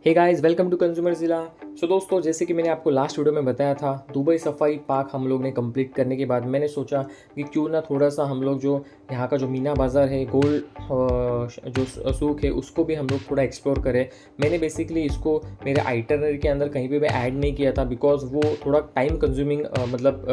Hey guys, welcome to consumer ज़िला। So दोस्तों, जैसे कि मैंने आपको लास्ट वीडियो में बताया था, दुबई सफारी पार्क हम लोग ने कंप्लीट करने के बाद मैंने सोचा कि क्यों ना थोड़ा सा हम लोग जो यहाँ का जो मीना बाज़ार है, गोल्ड जो सूक है, उसको भी हम लोग थोड़ा एक्सप्लोर करें। मैंने बेसिकली इसको मेरे आइटनरी के अंदर कहीं पे भी ऐड नहीं किया था, बिकॉज वो थोड़ा टाइम कंज्यूमिंग मतलब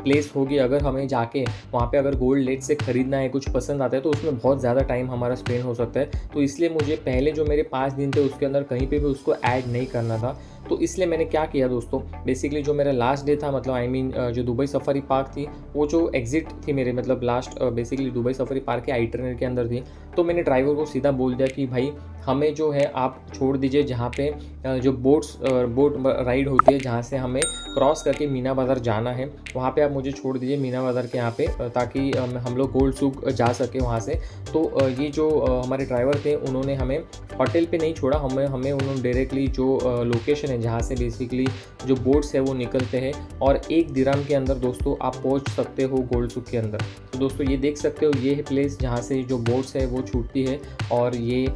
प्लेस होगी। अगर हमें जाके वहाँ पे अगर गोल्ड लेट से ख़रीदना है, कुछ पसंद आता है, तो उसमें बहुत ज़्यादा टाइम हमारा स्पेंड हो सकता है। तो इसलिए मुझे पहले जो मेरे 5 दिन थे उसके अंदर कहीं पे भी उसको ऐड नहीं करना था। तो इसलिए मैंने क्या किया दोस्तों, बेसिकली जो मेरा लास्ट डे था, मतलब जो दुबई सफारी पार्क थी, वो जो एग्जिट थी मेरे, मतलब last basically Dubai safari park के आइटनरी के अंदर थी। तो मैंने ड्राइवर को सीधा बोल दिया कि भाई हमें जो है आप छोड़ दीजिए जहाँ पे जो बोट राइड होती है, जहाँ से हमें क्रॉस करके मीना बाज़ार जाना है, वहाँ पे आप मुझे छोड़ दीजिए मीना बाज़ार के यहाँ पे, ताकि हम लोग गोल्ड सूक जा सके वहाँ से। तो ये जो हमारे ड्राइवर थे, उन्होंने हमें होटल पे नहीं छोड़ा, हमें उन्होंने डायरेक्टली जो लोकेशन है जहाँ से बेसिकली जो बोट्स है वो निकलते हैं, और 1 दिरहम के अंदर दोस्तों आप पहुँच सकते हो गोल्ड सूक के अंदर। तो दोस्तों ये देख सकते हो, ये है प्लेस जहाँ से जो बोट्स है वो छूटती है, और ये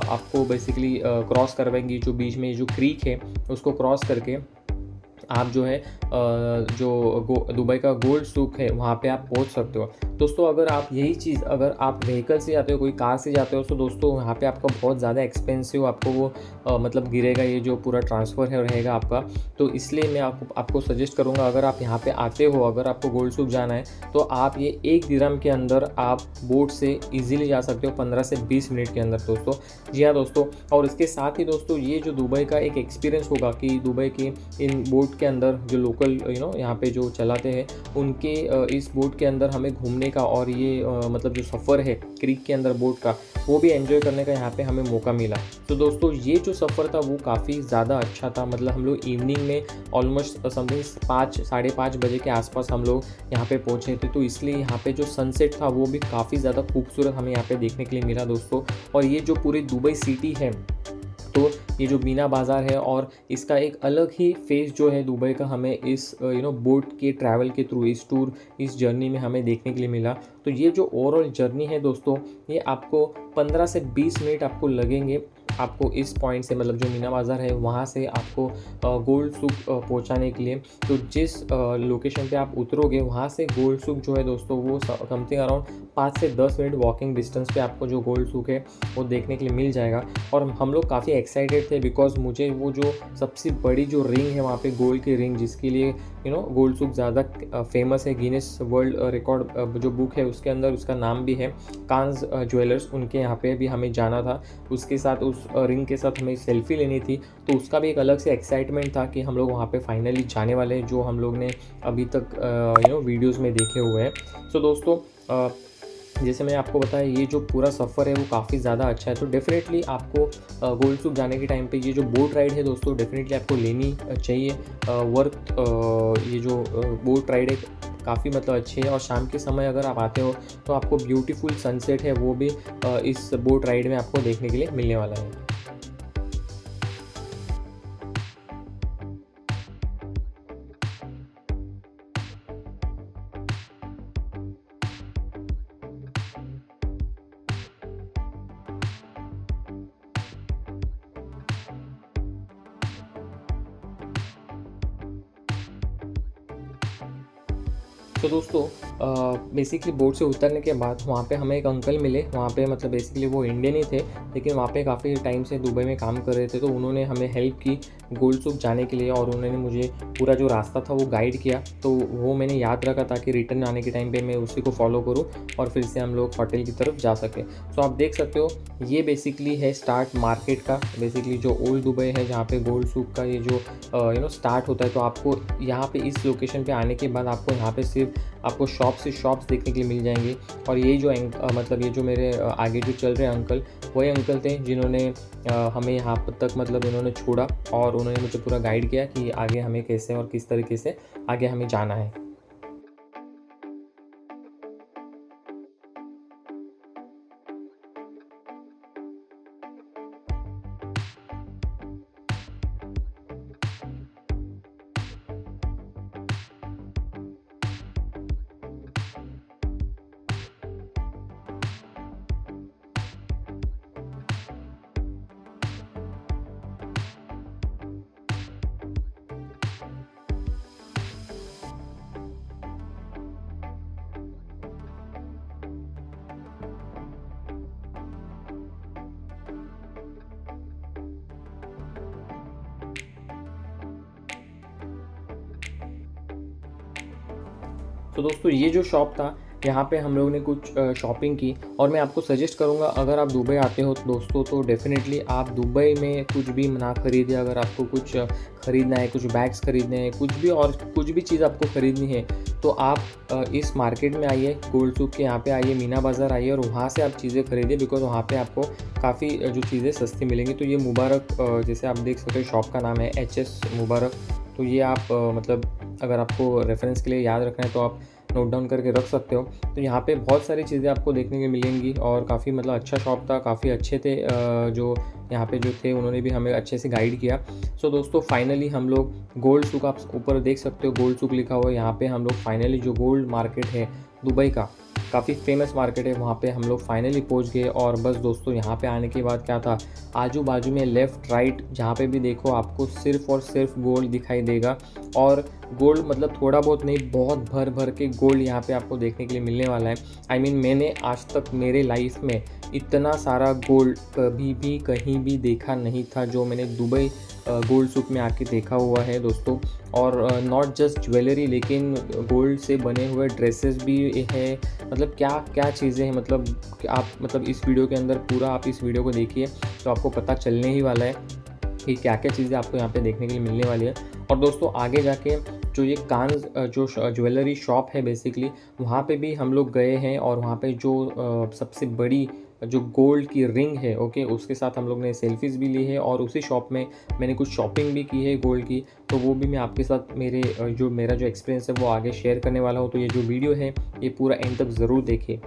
आपको बेसिकली क्रॉस करवाएंगी। जो बीच में जो क्रीक है उसको क्रॉस करके आप जो है जो दुबई का गोल्ड सूक है वहाँ पे आप पहुँच सकते हो। दोस्तों अगर आप यही चीज़ अगर आप व्हीकल से जाते हो, कोई कार से जाते हो, तो दोस्तों वहाँ पे आपका बहुत ज़्यादा एक्सपेंसिव आपको वो मतलब गिरेगा, ये जो पूरा ट्रांसफ़र है रहेगा आपका। तो इसलिए मैं आपको सजेस्ट करूँगा, अगर आप यहाँ पे आते हो, अगर आपको गोल्ड सूक जाना है, तो आप ये 1 दिरहम के अंदर आप बोट से ईजिली जा सकते हो, 15 से 20 मिनट के अंदर दोस्तों। जी हाँ दोस्तों, और इसके साथ ही दोस्तों ये जो दुबई का एक एक्सपीरियंस होगा कि दुबई की इन बोट के अंदर जो लोकल यहाँ पे जो चलाते हैं, उनके इस बोट के अंदर हमें घूमने का, और ये मतलब जो सफ़र है क्रीक के अंदर बोट का, वो भी एंजॉय करने का यहाँ पे हमें मौका मिला। तो दोस्तों ये जो सफ़र था वो काफ़ी ज़्यादा अच्छा था। मतलब हम लोग इवनिंग में ऑलमोस्ट समथिंग 5 साढ़े 5 बजे के आसपास हम लोग यहाँ पे पहुँचे थे। तो इसलिए यहाँ पे जो सनसेट था वो भी काफ़ी ज़्यादा खूबसूरत हमें यहाँ पे देखने के लिए मिला दोस्तों। और ये जो पूरी दुबई सिटी है, तो ये जो मीना बाज़ार है, और इसका एक अलग ही फेस जो है दुबई का, हमें इस बोट के ट्रैवल के थ्रू, इस जर्नी में हमें देखने के लिए मिला। तो ये जो ओवरऑल जर्नी है दोस्तों, ये आपको 15 से 20 मिनट आपको लगेंगे, आपको इस पॉइंट से, मतलब जो मीना बाज़ार है वहाँ से आपको गोल्ड सूक पहुँचाने के लिए। तो जिस लोकेशन पे आप उतरोगे, वहाँ से गोल्ड सूक जो है दोस्तों, वो समथिंग अराउंड 5 से 10 मिनट वॉकिंग डिस्टेंस पे आपको जो गोल्ड सूक है वो देखने के लिए मिल जाएगा। और हम लोग काफ़ी एक्साइटेड थे, बिकॉज मुझे वो जो सबसे बड़ी जो रिंग है वहाँ पे, गोल्ड की रिंग, जिसके लिए गोल्ड सूक ज़्यादा फेमस है, गिनीज वर्ल्ड रिकॉर्ड जो बुक है उसके अंदर उसका नाम भी है, कांस ज्वेलर्स, उनके यहाँ पे भी हमें जाना था। उसके साथ उस रिंग के साथ हमें सेल्फी लेनी थी। तो उसका भी एक अलग से एक्साइटमेंट था कि हम लोग वहाँ पे फाइनली जाने वाले हैं, जो हम लोग ने अभी तक वीडियोज़ में देखे हुए हैं। सो दोस्तों जैसे मैंने आपको बताया, ये जो पूरा सफ़र है वो काफ़ी ज़्यादा अच्छा है। तो डेफिनेटली आपको गोल्ड सूक जाने के टाइम पे ये जो बोट राइड है दोस्तों, डेफिनेटली आपको लेनी चाहिए। वर्थ ये जो बोट राइड है काफ़ी मतलब अच्छी है। और शाम के समय अगर आप आते हो, तो आपको ब्यूटीफुल सनसेट है वो भी इस बोट राइड में आपको देखने के लिए मिलने वाला है। तो दोस्तों बेसिकली बोट से उतरने के बाद वहाँ पे हमें एक अंकल मिले। वहाँ पे मतलब बेसिकली वो इंडियन ही थे, लेकिन वहाँ पे काफ़ी टाइम से दुबई में काम कर रहे थे। तो उन्होंने हमें हेल्प की गोल्ड सूक जाने के लिए, और उन्होंने मुझे पूरा जो रास्ता था वो गाइड किया। तो वो मैंने याद रखा, ताकि रिटर्न आने के टाइम पे मैं उसी को फॉलो करूँ, और फिर से हम लोग होटल की तरफ जा सकें। सो आप देख सकते हो, ये बेसिकली है स्टार्ट मार्केट का, बेसिकली जो ओल्ड दुबई है, जहाँ पे गोल्ड सूक का ये जो स्टार्ट होता है। तो आपको यहाँ पे इस लोकेशन पे आने के बाद आपको यहाँ पे सिर्फ आपको शॉप से शॉप्स देखने के लिए मिल जाएंगी। और ये जो मतलब ये जो मेरे आगे जो चल रहे हैं अंकल, वही अंकल थे जिन्होंने हमें यहाँ तक मतलब इन्होंने छोड़ा, और उन्होंने मुझे पूरा गाइड किया कि आगे हमें कैसे और किस तरीके से आगे हमें जाना है। तो दोस्तों ये जो शॉप था, यहाँ पे हम लोगों ने कुछ शॉपिंग की और मैं आपको सजेस्ट करूँगा, अगर आप दुबई आते हो दोस्तों तो डेफ़िनेटली आप दुबई में कुछ भी ना खरीदें। अगर आपको कुछ ख़रीदना है, कुछ बैग्स खरीदने हैं, कुछ भी और कुछ भी चीज़ आपको ख़रीदनी है, तो आप इस मार्केट में आइए, गोल्ड सूक के यहाँ पे आइए, मीना बाज़ार आइए और वहाँ से आप चीज़ें खरीदिए, बिकॉज़ वहाँ पे आपको काफ़ी जो चीज़ें सस्ती मिलेंगी। तो ये मुबारक, जैसे आप देख सकते हो शॉप का नाम है एचएस मुबारक। तो ये आप मतलब अगर आपको रेफ़रेंस के लिए याद रखना है तो आप नोट डाउन करके रख सकते हो। तो यहाँ पे बहुत सारी चीज़ें आपको देखने को मिलेंगी और काफ़ी मतलब अच्छा शॉप था, काफ़ी अच्छे थे जो यहाँ पे जो थे उन्होंने भी हमें अच्छे से गाइड किया। सो दोस्तों फाइनली हम लोग गोल्ड सूक, आप ऊपर देख सकते हो गोल्ड सूक लिखा हुआ है, यहाँ पे हम लोग फाइनली जो गोल्ड मार्केट है दुबई का, काफ़ी फेमस मार्केट है, वहाँ पे हम लोग फाइनली पहुँच गए। और बस दोस्तों यहाँ पे आने के बाद क्या था, आजू बाजू में लेफ़्ट राइट जहाँ पे भी देखो आपको सिर्फ़ और सिर्फ गोल्ड दिखाई देगा। और गोल्ड मतलब थोड़ा बहुत नहीं, बहुत भर भर के गोल्ड यहाँ पे आपको देखने के लिए मिलने वाला है। आई मीन मैंने आज तक मेरे लाइफ में इतना सारा गोल्ड कभी भी कहीं भी देखा नहीं था जो मैंने दुबई गोल्ड सूक में आके देखा हुआ है दोस्तों। और नॉट जस्ट ज्वेलरी, लेकिन गोल्ड से बने हुए ड्रेसेस भी है। मतलब क्या क्या चीज़ें हैं, मतलब कि आप मतलब इस वीडियो के अंदर पूरा आप इस वीडियो को देखिए तो आपको पता चलने ही वाला है कि क्या क्या चीज़ें आपको यहाँ पे देखने के लिए मिलने वाली है। और दोस्तों आगे जाके जो ये कान जो ज्वेलरी शॉप है बेसिकली, वहाँ पे भी हम लोग गए हैं और वहाँ पे जो सबसे बड़ी जो गोल्ड की रिंग है, ओके, उसके साथ हम लोग ने सेल्फीज़ भी ली है और उसी शॉप में मैंने कुछ शॉपिंग भी की है गोल्ड की। तो वो भी मैं आपके साथ मेरा जो एक्सपीरियंस है वो आगे शेयर करने वाला हूँ। तो ये जो वीडियो है ये पूरा एंड तक ज़रूर देखिए।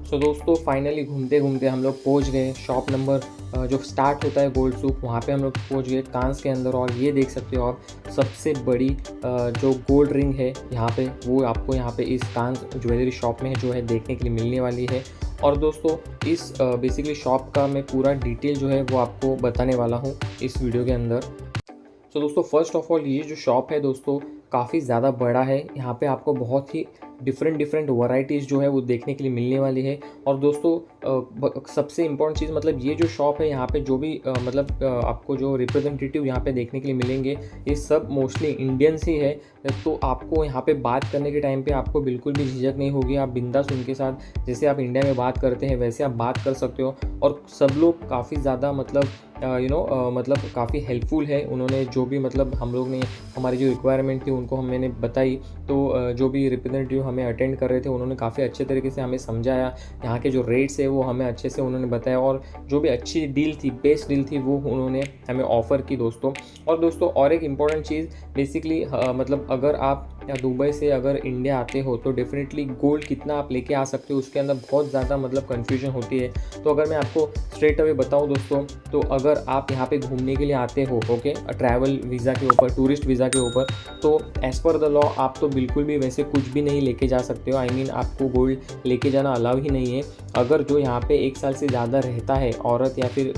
सो दोस्तों फाइनली घूमते घूमते हम लोग पहुंच गए शॉप नंबर जो स्टार्ट होता है गोल्ड सूक, वहाँ पे हम लोग पहुंच गए कांस के अंदर। और ये देख सकते हो आप सबसे बड़ी जो गोल्ड रिंग है यहाँ पे, वो आपको यहाँ पे इस कांस ज्वेलरी शॉप में जो है देखने के लिए मिलने वाली है। और दोस्तों इस बेसिकली शॉप का मैं पूरा डिटेल जो है वो आपको बताने वाला हूँ इस वीडियो के अंदर। सो दोस्तों फर्स्ट ऑफ ऑल ये जो शॉप है दोस्तों काफ़ी ज़्यादा बड़ा है। यहाँ पे आपको बहुत ही डिफरेंट वैरायटीज़ जो है वो देखने के लिए मिलने वाली है। और दोस्तों सबसे इम्पोर्टेंट चीज़ मतलब ये जो शॉप है यहाँ पे जो भी आपको जो रिप्रेजेंटेटिव यहाँ पे देखने के लिए मिलेंगे ये सब मोस्टली इंडियंस ही है। तो आपको यहाँ पे बात करने के टाइम पे आपको बिल्कुल भी झिझक नहीं होगी। आप बिंदास उनके साथ जैसे आप इंडिया में बात करते हैं वैसे आप बात कर सकते हो। और सब लोग काफ़ी ज़्यादा मतलब मतलब काफ़ी हेल्पफुल है। उन्होंने जो भी मतलब हम लोग ने हमारी जो रिक्वायरमेंट थी उनको मैंने बताई, तो जो भी रिप्रेजेंटेटिव हमें अटेंड कर रहे थे उन्होंने काफ़ी अच्छे तरीके से हमें समझाया। यहाँ के जो रेट्स है वो हमें अच्छे से उन्होंने बताया, और जो भी अच्छी डील थी, बेस्ट डील थी, वो उन्होंने हमें ऑफ़र की दोस्तों। और दोस्तों और एक इम्पॉर्टेंट चीज़ बेसिकली मतलब अगर आप दुबई से अगर इंडिया आते हो तो डेफिनेटली गोल्ड कितना आप लेके आ सकते हो उसके अंदर बहुत ज़्यादा मतलब कन्फ्यूजन होती है। तो अगर मैं आपको स्ट्रेट अवे बताऊं दोस्तों, तो अगर आप यहाँ पे घूमने के लिए आते हो ओके ट्रैवल वीज़ा के ऊपर, टूरिस्ट वीज़ा के ऊपर, तो एज़ पर द लॉ आप तो बिल्कुल भी वैसे कुछ भी नहीं लेके जा सकते हो। आई मीन आपको गोल्ड लेके जाना अलाउ ही नहीं है। अगर जो यहाँ पे 1 साल से ज़्यादा रहता है औरत या फिर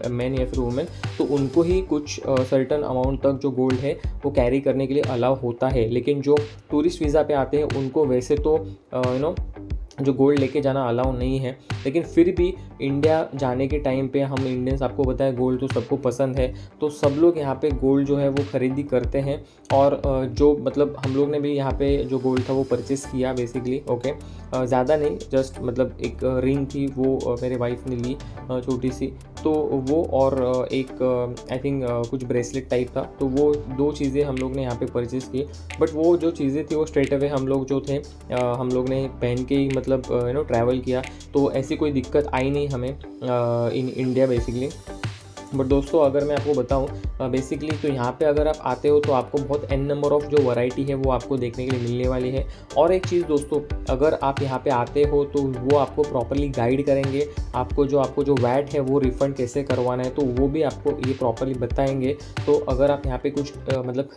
मैन या फिर वुमेन, तो उनको ही कुछ सर्टन अमाउंट तक जो गोल्ड है वो कैरी करने के लिए अलाउ होता है। लेकिन जो टूरिस्ट वीज़ा पे आते हैं उनको वैसे तो जो गोल्ड लेके जाना अलाउ नहीं है। लेकिन फिर भी इंडिया जाने के टाइम पे हम इंडियंस, आपको पता है गोल्ड तो सबको पसंद है, तो सब लोग यहाँ पे गोल्ड जो है वो ख़रीदी करते हैं। और जो मतलब हम लोग ने भी यहाँ पे जो गोल्ड था वो परचेस किया बेसिकली ओके। ज़्यादा नहीं, जस्ट मतलब एक रिंग थी वो मेरे वाइफ ने ली छोटी सी, तो वो और एक आई थिंक कुछ ब्रेसलेट टाइप था, तो वो 2 चीज़ें हम लोग ने यहाँ पे परचेस की। बट वो जो चीज़ें थी वो स्ट्रेट अवे हम लोग जो थे हम लोग ने पहन के ही मतलब ट्रैवल किया, तो ऐसी कोई दिक्कत आई नहीं हमें इन इंडिया बेसिकली। बट दोस्तों अगर मैं आपको बताऊं बेसिकली, तो यहाँ पे अगर आप आते हो तो आपको बहुत n नंबर ऑफ़ जो वैरायटी है वो आपको देखने के लिए मिलने वाली है। और एक चीज़ दोस्तों, अगर आप यहाँ पे आते हो तो वो आपको प्रॉपर्ली गाइड करेंगे, आपको जो वैट है वो रिफ़ंड कैसे करवाना है तो वो भी आपको ये प्रॉपर्ली बताएंगे। तो अगर आप यहाँ पे कुछ मतलब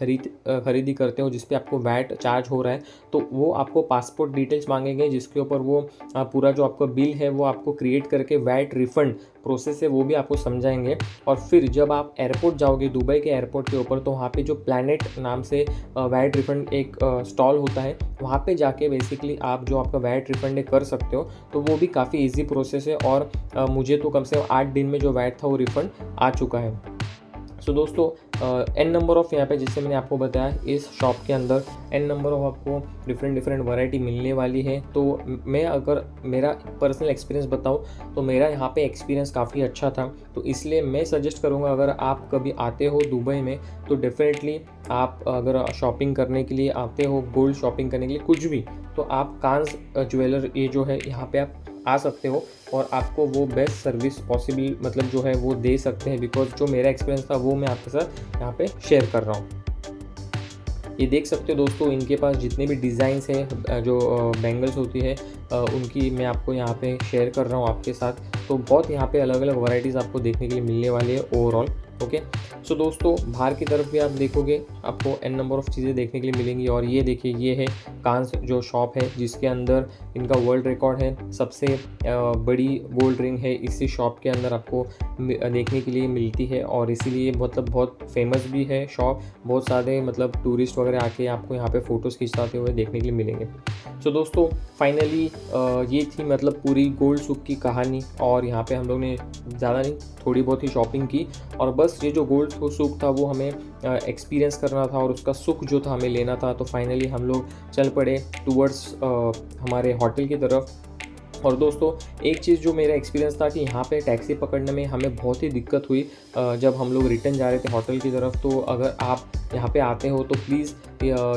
खरीदी करते हो जिस पे आपको वैट चार्ज हो रहा है, तो वो आपको पासपोर्ट डिटेल्स मांगेंगे, जिसके ऊपर वो पूरा जो आपका बिल है वो आपको क्रिएट करके वैट रिफ़ंड प्रोसेस है वो भी आपको समझाएंगे। और फिर जब आप एयरपोर्ट जाओगे दुबई के एयरपोर्ट के ऊपर, तो वहाँ पे जो प्लैनेट नाम से वैट रिफ़ंड एक स्टॉल होता है, वहाँ पे जाके बेसिकली आप जो आपका वैट रिफ़ंड कर सकते हो। तो वो भी काफ़ी इजी प्रोसेस है, और मुझे तो कम से कम 8 दिन में जो वैट था वो रिफ़ंड आ चुका है। सो दोस्तों n नंबर ऑफ़ यहाँ पे जैसे मैंने आपको बताया इस शॉप के अंदर n नंबर ऑफ़ आपको डिफरेंट वैरायटी मिलने वाली है। तो मैं अगर मेरा पर्सनल एक्सपीरियंस बताऊँ तो मेरा यहाँ पे एक्सपीरियंस काफ़ी अच्छा था, तो इसलिए मैं सजेस्ट करूँगा अगर आप कभी आते हो दुबई में तो डेफिनेटली आप अगर शॉपिंग करने के लिए आते हो, गोल्ड शॉपिंग करने के लिए कुछ भी, तो आप कांस ज्वेलर ये जो है यहाँ पे आप आ सकते हो और आपको वो बेस्ट सर्विस पॉसिबल मतलब जो है वो दे सकते हैं। बिकॉज जो मेरा एक्सपीरियंस था वो मैं आपके साथ यहाँ पे शेयर कर रहा हूँ। ये देख सकते हो दोस्तों, इनके पास जितने भी डिज़ाइंस हैं जो बैंगल्स होती है उनकी मैं आपको यहाँ पे शेयर कर रहा हूँ आपके साथ। तो बहुत यहाँ पे अलग अलग वैरायटीज़ आपको देखने के लिए मिलने वाली है ओवरऑल ओके। सो दोस्तों बाहर की तरफ भी आप देखोगे आपको n नंबर ऑफ़ चीज़ें देखने के लिए मिलेंगी। और ये देखिए, ये है कांस जो शॉप है जिसके अंदर इनका वर्ल्ड रिकॉर्ड है, सबसे बड़ी गोल्ड रिंग है इसी शॉप के अंदर आपको देखने के लिए मिलती है। और इसीलिए मतलब बहुत फेमस भी है शॉप, बहुत सारे मतलब टूरिस्ट वगैरह आके आपको यहाँ पे फ़ोटोज़ खिंचवाते हुए देखने के लिए मिलेंगे। सो दोस्तों फाइनली ये थी मतलब पूरी गोल्ड सूक की कहानी। और यहाँ पे हम लोग ने ज़्यादा नहीं, थोड़ी बहुत ही शॉपिंग की, और बस ये जो गोल्ड सूक था वो हमें एक्सपीरियंस करना था और उसका सुख जो था हमें लेना था। तो फाइनली हम लोग चल पड़े टूवर्ड्स हमारे होटल की तरफ। और दोस्तों एक चीज़ जो मेरा एक्सपीरियंस था कि यहाँ पे टैक्सी पकड़ने में हमें बहुत ही दिक्कत हुई जब हम लोग रिटर्न जा रहे थे होटल की तरफ। तो अगर आप यहाँ पे आते हो तो प्लीज़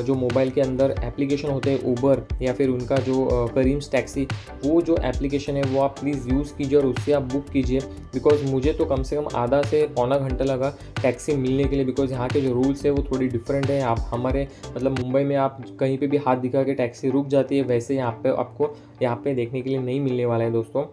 जो मोबाइल के अंदर एप्लीकेशन होते हैं ऊबर या फिर उनका जो करीम्स टैक्सी, वो जो एप्लीकेशन है वो आप प्लीज़ यूज़ कीजिए और उससे आप बुक कीजिए। बिकॉज़ मुझे तो कम से कम आधा से पौना घंटा लगा टैक्सी मिलने के लिए, बिकॉज़ यहाँ के जो रूल्स है वो थोड़ी डिफरेंट है। आप हमारे मतलब मुंबई में आप कहीं पे भी हाथ दिखा के टैक्सी रुक जाती है, वैसे यहाँ पे आपको यहाँ पे देखने के लिए नहीं मिलने वाला है दोस्तों।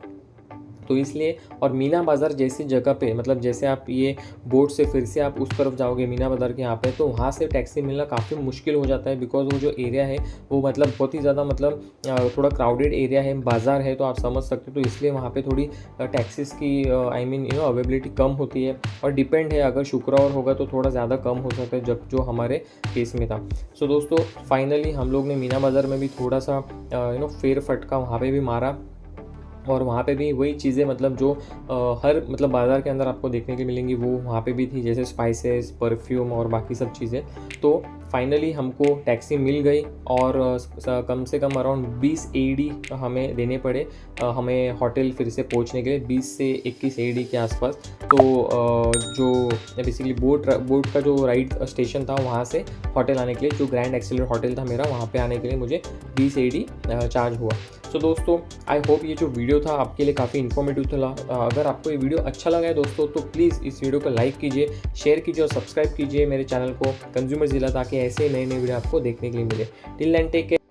तो इसलिए और मीना बाज़ार जैसी जगह पे, मतलब जैसे आप ये बोट से फिर से आप उस तरफ जाओगे मीना बाज़ार के यहाँ पे, तो वहाँ से टैक्सी मिलना काफ़ी मुश्किल हो जाता है। बिकॉज़ वो जो एरिया है वो मतलब बहुत ही ज़्यादा मतलब थोड़ा क्राउडेड एरिया है, बाज़ार है, तो आप समझ सकते हो। तो इसलिए वहाँ पे थोड़ी टैक्सीज़ की आई मीन अवेलेबिलिटी कम होती है। और डिपेंड है, अगर शुक्रवार होगा तो थोड़ा ज़्यादा कम हो सकता है, जब जो हमारे केस में था। सो दोस्तों फाइनली हम लोग ने मीना बाज़ार में भी थोड़ा सा फेर फटका वहाँ पे भी मारा, और वहाँ पे भी वही चीज़ें मतलब जो हर मतलब बाज़ार के अंदर आपको देखने के मिलेंगी वो वहाँ पे भी थी, जैसे स्पाइसेस, परफ्यूम और बाकी सब चीज़ें। तो फाइनली हमको टैक्सी मिल गई और कम से कम अराउंड 20 एडी हमें देने पड़े हमें होटल फिर से पहुँचने के लिए, 20 से 21 एडी के आसपास। तो जो बेसिकली बोट का जो राइड स्टेशन था वहाँ से होटल आने के लिए, जो ग्रैंड एक्सेलर होटल था मेरा, वहाँ पे आने के लिए मुझे 20 एडी चार्ज हुआ। तो दोस्तों आई होप ये जो वीडियो था आपके लिए काफ़ी इन्फॉर्मेटिव था। अगर आपको ये वीडियो अच्छा लगा है दोस्तों तो प्लीज़ इस वीडियो को लाइक कीजिए, शेयर कीजिए और सब्सक्राइब कीजिए मेरे चैनल को कंज्यूमर ज़िला, ताकि ऐसे नए नए वीडियो आपको देखने के लिए मिले। Till then take care.